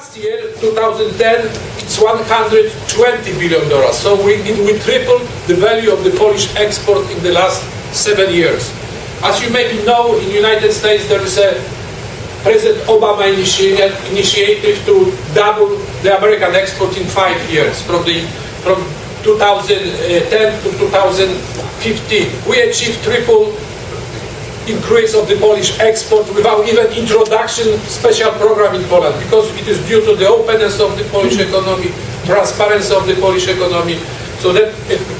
last year, 2010, it's $120 billion. So we tripled the value of the Polish export in the last 7 years. As you maybe know, in the United States there is a President Obama initiative to double the American export in 5 years, from 2010 to 2015. We achieved triple increase of the Polish export without even introduction special program in Poland, because it is due to the openness of the Polish economy, transparency of the Polish economy. So that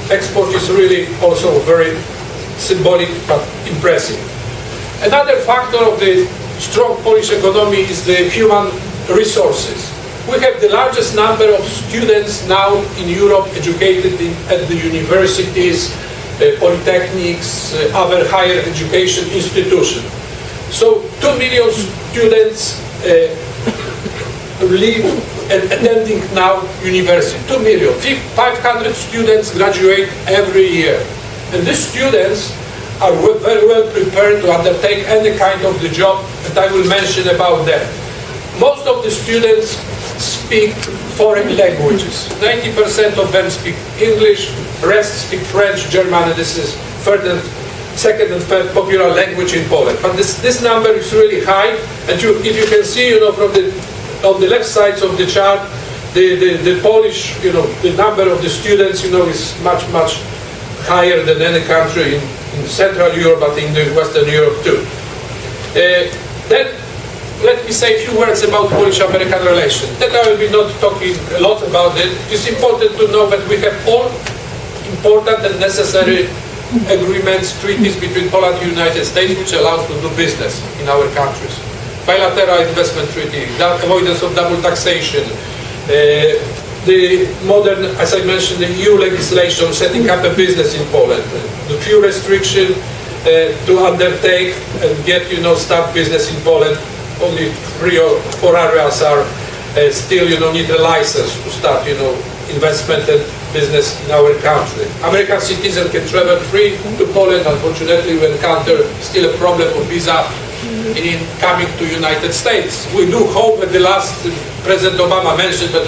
export is really also very symbolic but impressive. Another factor of the strong Polish economy is the human resources. We have the largest number of students now in Europe educated at the universities, polytechnics, other higher education institutions. So 2 million students live and attending now university. 2 million. 500 students graduate every year. And these students are very well prepared to undertake any kind of the job that I will mention about them. Most of the students speak foreign languages. 90% of them speak English, rest speak French, German, and this is second and third popular language in Poland. But this number is really high, and if you can see, on the left side of the chart, the Polish, the number of the students, is much higher than any country in Central Europe, but in the Western Europe too. Then let me say a few words about Polish-American relations. That I will be not talking a lot about it. It is important to know that we have all important and necessary agreements, treaties between Poland and the United States, which allows to do business in our countries. Bilateral investment treaty, avoidance of double taxation, the modern, as I mentioned, the EU legislation setting up a business in Poland, the few restrictions to undertake and get, start business in Poland. Only 3 or 4 areas are still, need a license to start, investment and business in our country. American citizens can travel free to Poland. Unfortunately, we encounter still a problem of visa in coming to United States. We do hope that the last President Obama mentioned that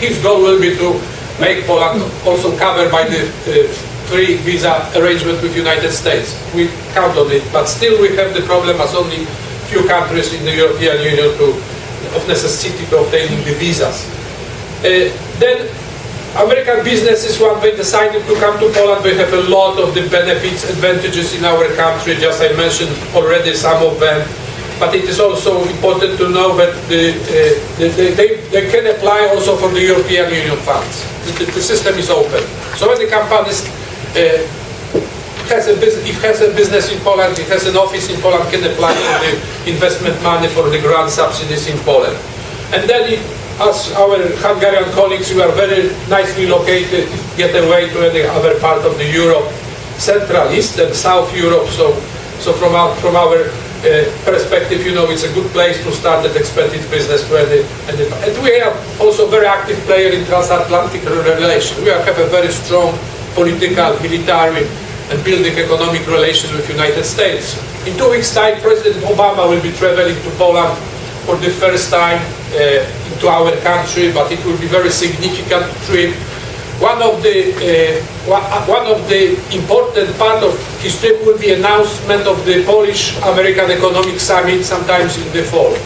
his goal will be to make Poland also covered by the free visa arrangement with United States. We count on it, but still we have the problem as only few countries in the European Union of necessity to obtaining the visas. Then American businesses, when they decided to come to Poland, they have a lot of the benefits, advantages in our country. Just I mentioned already some of them. But it is also important to know that they can apply also for the European Union funds. The system is open. So when the company has a business in Poland, it has an office in Poland, can apply for the investment money for the grant subsidies in Poland. And then as our Hungarian colleagues, we are very nicely located, get away to any other part of the Europe, Central, East and South Europe. So from our perspective, it's a good place to start and expand its business to and we are also a very active player in transatlantic relations. We have a very strong political, military and building economic relations with the United States. In 2 weeks' time, President Obama will be traveling to Poland for the first time into our country, but it will be a very significant trip. One of the important part of his trip will be announcement of the Polish-American Economic Summit sometimes in the fall.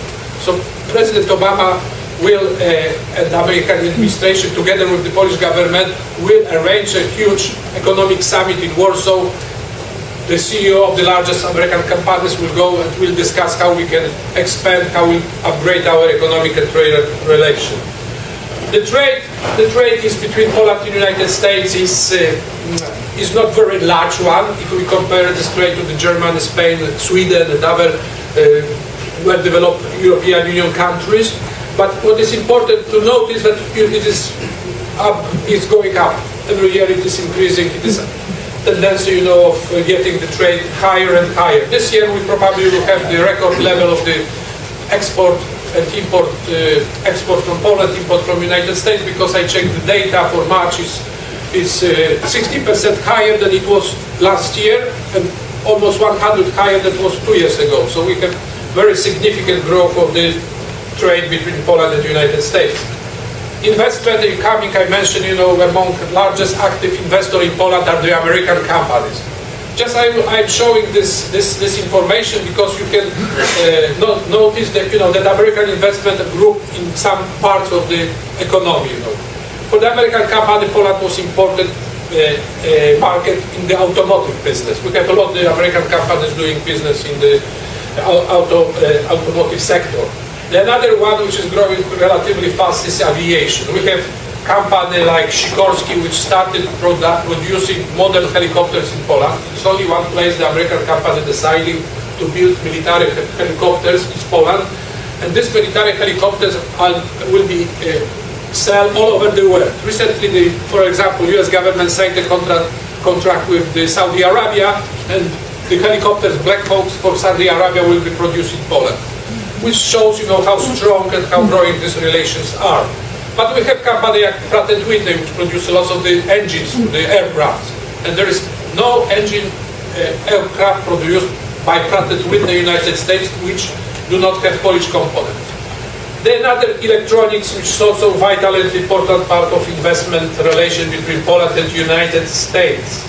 So President Obama will, and the American administration, together with the Polish government, will arrange a huge economic summit in Warsaw. The CEO of the largest American companies will go and will discuss how we can expand, how we upgrade our economic and trade relations. The trade is between Poland and the United States is not very large one if we compare this trade to the Germany, Spain, Sweden and other well-developed European Union countries. But what is important to note is that it is going up. Every year it is increasing. It is a tendency, of getting the trade higher and higher. This year we probably will have the record level of the export and import, export from Poland, import from United States, because I checked the data for March is 60% higher than it was last year and almost 100 higher than it was 2 years ago. So we have very significant growth of the trade between Poland and the United States. Investment incoming, I mentioned, among largest active investor in Poland are the American companies. Just I'm showing this information because you can notice that that American investment grew in some parts of the economy. For the American company, Poland was important market in the automotive business. We have a lot of the American companies doing business in the automotive sector. The another one which is growing relatively fast is aviation. We have company like Sikorsky which started producing modern helicopters in Poland. It's only one place the American company deciding to build military helicopters is Poland. And these military helicopters will be sold all over the world. Recently, for example, US government signed a contract with Saudi Arabia, and the helicopters Black Hawks for Saudi Arabia will be produced in Poland, which shows how strong and how growing these relations are. But we have company like Pratt & Whitney which produce lots of the engines for the aircraft, and there is no engine aircraft produced by Pratt & Whitney in the United States which do not have Polish component. Then other electronics, which is also a vital and important part of investment relation between Poland and the United States.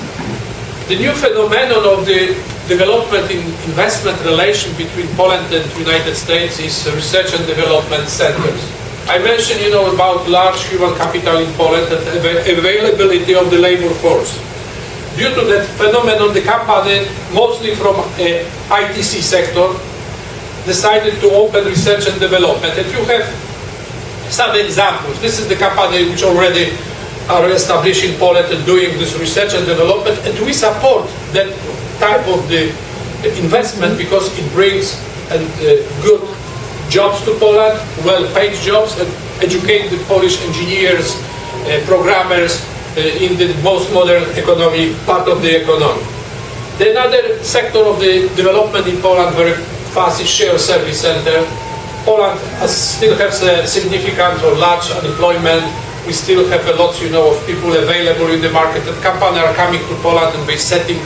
The new phenomenon of the development in investment relation between Poland and the United States is research and development centers. I mentioned, about large human capital in Poland and availability of the labor force. Due to that phenomenon, the company, mostly from ITC sector, decided to open research and development. And you have some examples. This is the company which already are established in Poland and doing this research and development, and we support that type of the investment because it brings good jobs to Poland, well-paid jobs, and educate the Polish engineers, programmers in the most modern economy, part of the economy. The another sector of the development in Poland very fast is shared service center. Poland still has a significant or large unemployment. We still have a lot, of people available in the market, and companies are coming to Poland and they're setting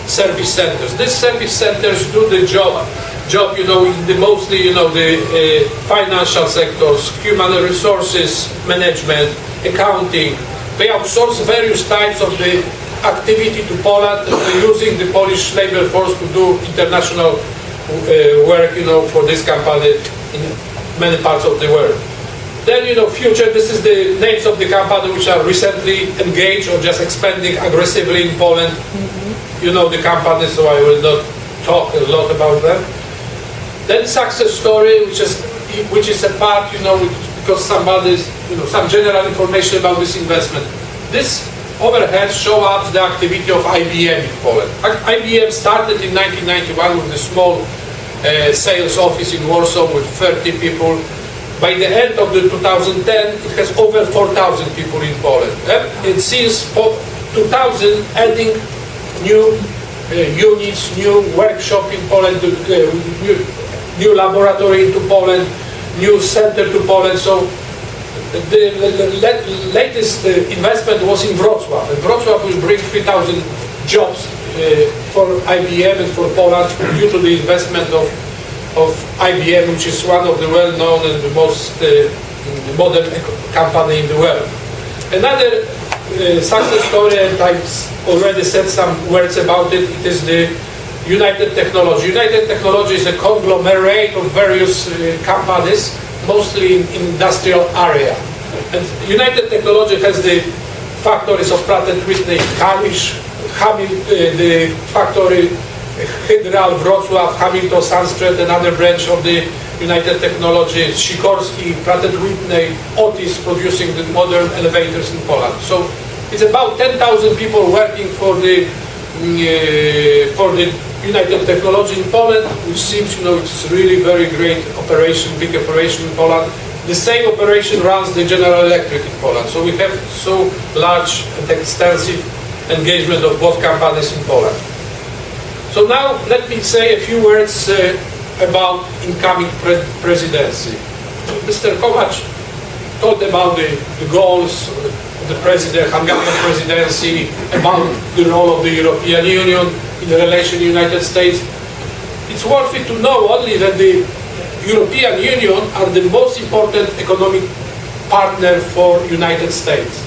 service centers. These service centers do the job, in the mostly, the financial sectors, human resources management, accounting. They outsource various types of the activity to Poland, using the Polish labor force to do international work, for this company in many parts of the world. Then, future, this is the names of the company which are recently engaged or just expanding aggressively in Poland. You know the company, so I will not talk a lot about them. Then success story, which is a part, because somebody's, some general information about this investment. This overhead show up the activity of IBM in Poland. IBM started in 1991 with a small sales office in Warsaw with 30 people. By the end of the 2010, it has over 4,000 people in Poland. And since 2000, adding new units, new workshop in Poland, new laboratory into Poland, new center to Poland. So the latest investment was in Wrocław, and Wrocław will bring 3,000 jobs for IBM and for Poland due to the investment of IBM, which is one of the well-known and the most modern company in the world. Another success story, and I already said some words about it, it is the United Technology. United Technology is a conglomerate of various companies, mostly in industrial area. And United Technology has the factories of Pratt & Whitney, Kalisz, the factory Hydral, Wrocław, Hamilton, Sandstred, another branch of the United Technology, Sikorsky, Pratt & Whitney, Otis producing the modern elevators in Poland. So it's about 10,000 people working for the United Technology in Poland, which seems, it's really very great operation, big operation in Poland. The same operation runs the General Electric in Poland. So we have so large and extensive engagement of both companies in Poland. So now let me say a few words about incoming presidency. Mr. Kovács talked about the goals of the Hungarian presidency, about the role of the European Union in the relation to the United States. It's worth it to know only that the European Union are the most important economic partner for United States.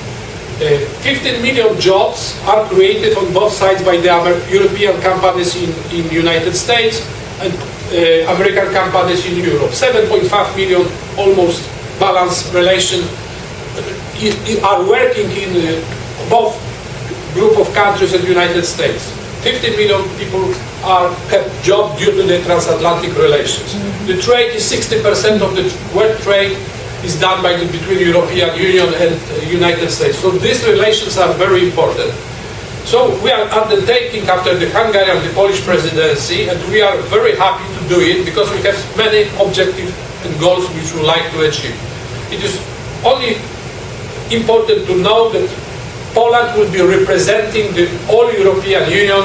15 million jobs are created on both sides by the European companies in United States and American companies in Europe. 7.5 million, almost balanced relation, are working in both group of countries in the United States. 50 million people have jobs due to the transatlantic relations. The trade is 60% of the world trade is done between European Union and United States. So these relations are very important. So we are undertaking after the Hungarian and the Polish presidency, and we are very happy to do it because we have many objectives and goals which we like to achieve. It is only important to know that Poland will be representing the whole European Union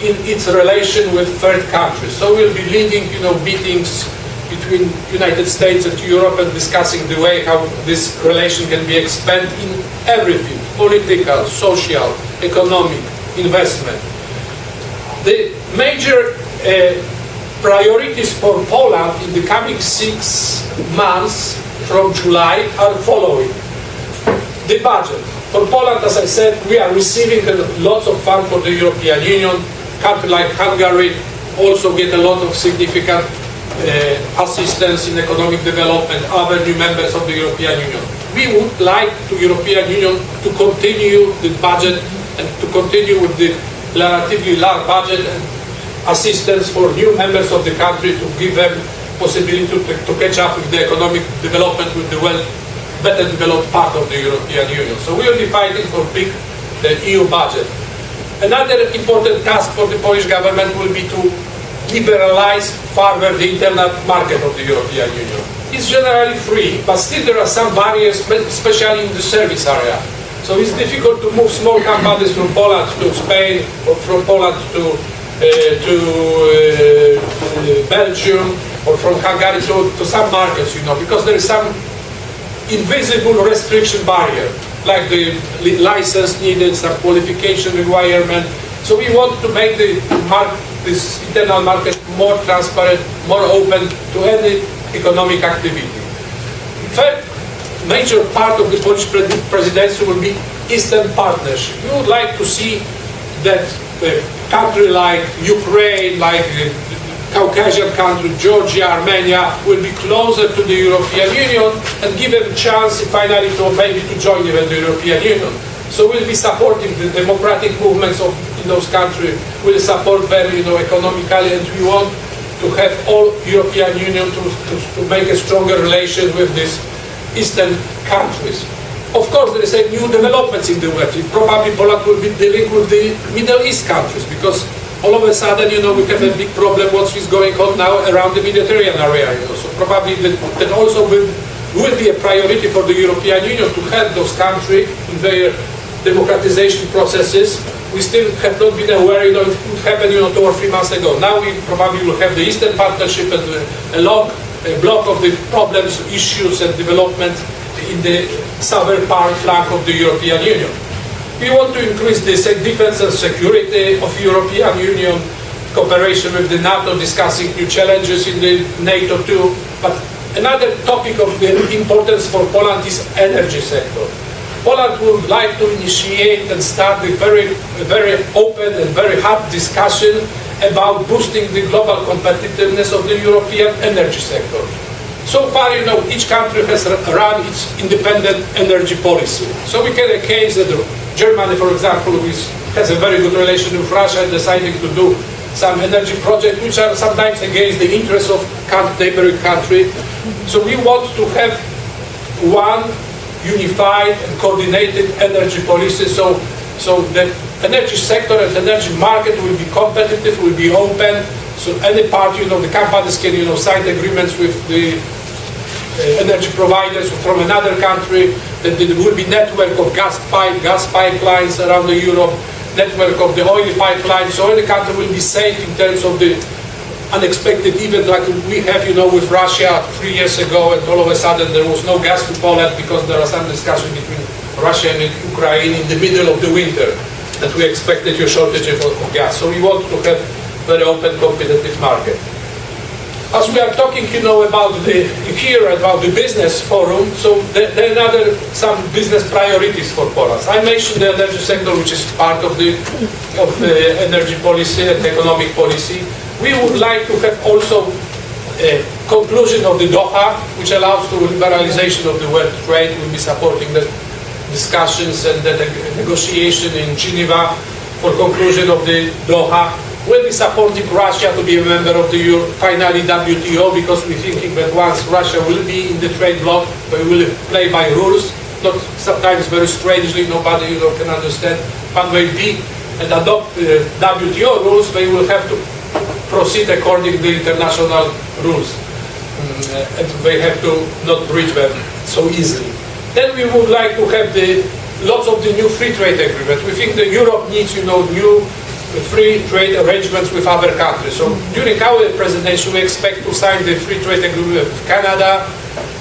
in its relation with third countries. So we'll be leading, meetings between United States and Europe and discussing the way how this relation can be expanded in everything: political, social, economic, investment. The major priorities for Poland in the coming 6 months from July are following. The budget. For Poland, as I said, we are receiving lots of funds from the European Union. Countries like Hungary also get a lot of significant assistance in economic development, other new members of the European Union. We would like the European Union to continue the budget and to continue with the relatively large budget and assistance for new members of the country to give them possibility to catch up with the economic development with the better developed part of the European Union. So we will be fighting for the EU budget. Another important task for the Polish government will be to liberalize further the internal market of the European Union. It's generally free, but still there are some barriers, especially in the service area. So it's difficult to move small companies from Poland to Spain or from Poland to Belgium or from Hungary to some markets, because there is some invisible restriction barrier, like the license needed, some qualification requirement. So we want to make this internal market more transparent, more open to any economic activity. Third major part of the Polish presidency will be Eastern Partnership. We would like to see that a country like Ukraine, like Caucasian country, Georgia, Armenia, will be closer to the European Union and give them a chance finally to maybe to join even the European Union. So we'll be supporting the democratic movements in those countries. We'll support them, economically, and we want to have all European Union to make a stronger relation with these Eastern countries. Of course, there is a new developments in the West. Probably Poland will be dealing with the Middle East countries because all of a sudden, we have a big problem what is going on now around the Mediterranean area. So probably that also will be a priority for the European Union to help those countries in their democratization processes. We still have not been aware, it would happen 2 or 3 months ago. Now we probably will have the Eastern Partnership and a block of the problems, issues and development in the southern flank of the European Union. We want to increase the defense and security of European Union, cooperation with the NATO, discussing new challenges in the NATO too. But another topic of importance for Poland is energy sector. Poland would like to initiate and start a very open and very hard discussion about boosting the global competitiveness of the European energy sector. So far, each country has run its independent energy policy. So we get a case that Germany, for example, has a very good relation with Russia and deciding to do some energy projects which are sometimes against the interests of neighboring country. So we want to have one unified and coordinated energy policy so that energy sector and energy market will be competitive, will be open, so any party, the companies can sign agreements with the energy providers from another country, that there will be network of gas pipelines around Europe, network of the oil pipelines, so any country will be safe in terms of the unexpected event like we have, with Russia 3 years ago, and all of a sudden there was no gas to Poland because there was some discussion between Russia and Ukraine in the middle of the winter that we expected a shortage of gas. So we want to have very open, competitive market. as we are talking, about the business forum, so there are some business priorities for Poland. I mentioned the energy sector, which is part of the energy policy and economic policy. We would like to have also a conclusion of the Doha, which allows to liberalization of the world trade. We'll be supporting the discussions and the negotiation in Geneva for conclusion of the Doha. We'll be supporting Russia to be a member of the finally WTO, because we're thinking that once Russia will be in the trade bloc, they will play by rules, not sometimes very strangely, nobody can understand, but will be and adopt WTO rules. They will have to proceed according to the international rules, and they have to not breach them so easily. Then we would like to have lots of the new free trade agreements. We think that Europe needs, new free trade arrangements with other countries. So during our presidency, we expect to sign the free trade agreement with Canada,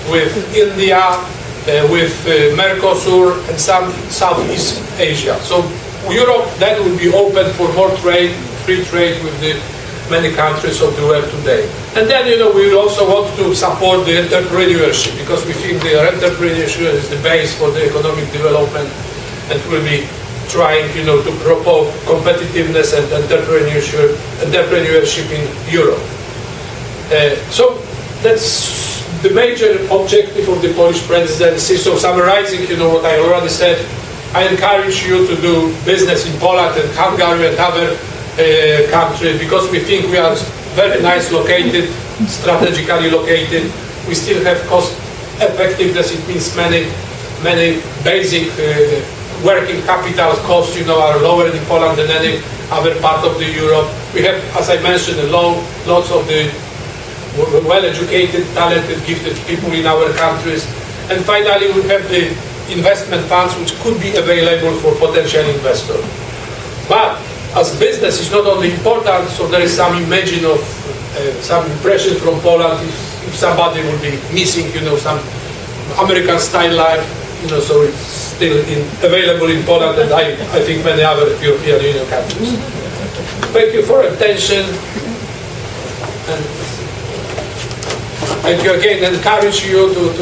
with India, with Mercosur, and some Southeast Asia. So Europe then will be open for more trade, free trade with the many countries of the world today. And then, we will also want to support the entrepreneurship, because we think the entrepreneurship is the base for the economic development, and we'll be trying, to promote competitiveness and entrepreneurship in Europe. So that's the major objective of the Polish presidency. So summarizing, what I already said, I encourage you to do business in Poland and Hungary and other countries, because we think we are very nice located, strategically located. We still have cost effectiveness. It means many basic working capital costs, are lower in Poland than any other part of the Europe. We have, as I mentioned, lots of the well-educated, talented, gifted people in our countries. And finally, we have the investment funds, which could be available for potential investors. But as business is not only important, so there is some some impression from Poland if somebody will be missing, some American style life, so it's still available in Poland, and I think many other European Union countries. Thank you for attention. And thank you again. Encourage you to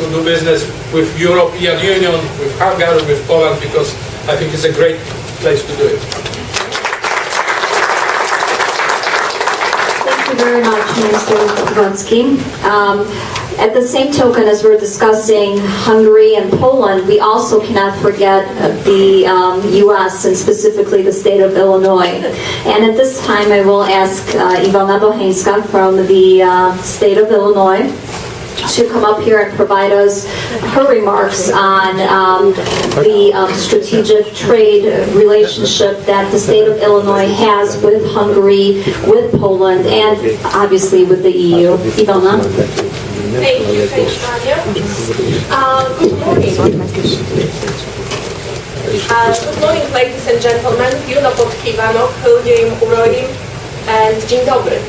do business with European Union, with Hungary, with Poland, because I think it's a great place to do it. Thank you very much, Minister Kubacki. At the same token, as we're discussing Hungary and Poland, we also cannot forget the U.S. and specifically the state of Illinois. And at this time, I will ask Iwona Bocheńska from the state of Illinois to come up here and provide us her remarks on the strategic trade relationship that the state of Illinois has with Hungary, with Poland, and obviously with the EU. Iwona? Thank you, Maria. Good morning. Good morning, ladies and gentlemen. Juno Podkiwano, Hylium Uroim, and Dzień dobry.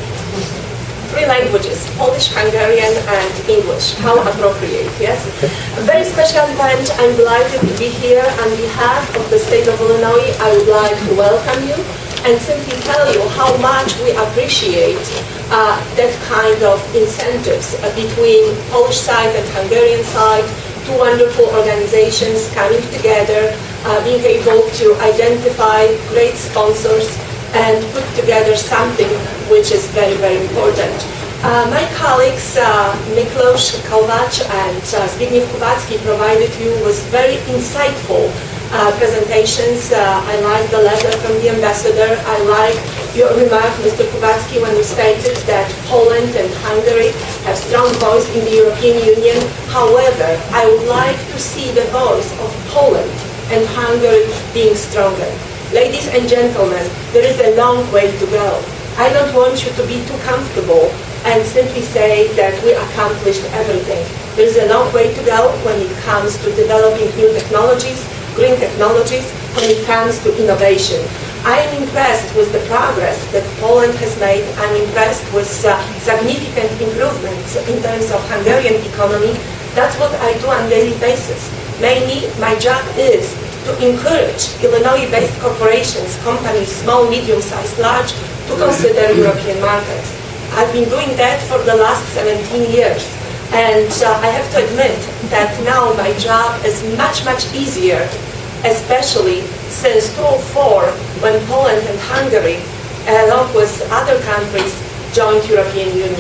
3 languages, Polish, Hungarian, and English. How appropriate, yes? A very special event. I'm delighted to be here. On behalf of the state of Illinois, I would like to welcome you and simply tell you how much we appreciate that kind of incentives between Polish side and Hungarian side, 2 wonderful organizations coming together, being able to identify great sponsors and put together something which is very, very important. My colleagues Miklos Kovac and Zbigniew Kubacki provided you with very insightful presentations. I like the letter from the ambassador. I like your remark, Mr. Kubacki, when you stated that Poland and Hungary have strong voice in the European Union. However, I would like to see the voice of Poland and Hungary being stronger. Ladies and gentlemen, there is a long way to go. I don't want you to be too comfortable and simply say that we accomplished everything. There is a long way to go when it comes to developing new technologies, green technologies, when it comes to innovation. I am impressed with the progress that Poland has made. I'm impressed with significant improvements in terms of Hungarian economy. That's what I do on a daily basis. Mainly, my job is to encourage Illinois-based corporations, companies, small, medium-sized, large, to consider European markets. I've been doing that for the last 17 years. And I have to admit that now my job is much, much easier, especially since 2004, when Poland and Hungary, along with other countries, joined European Union.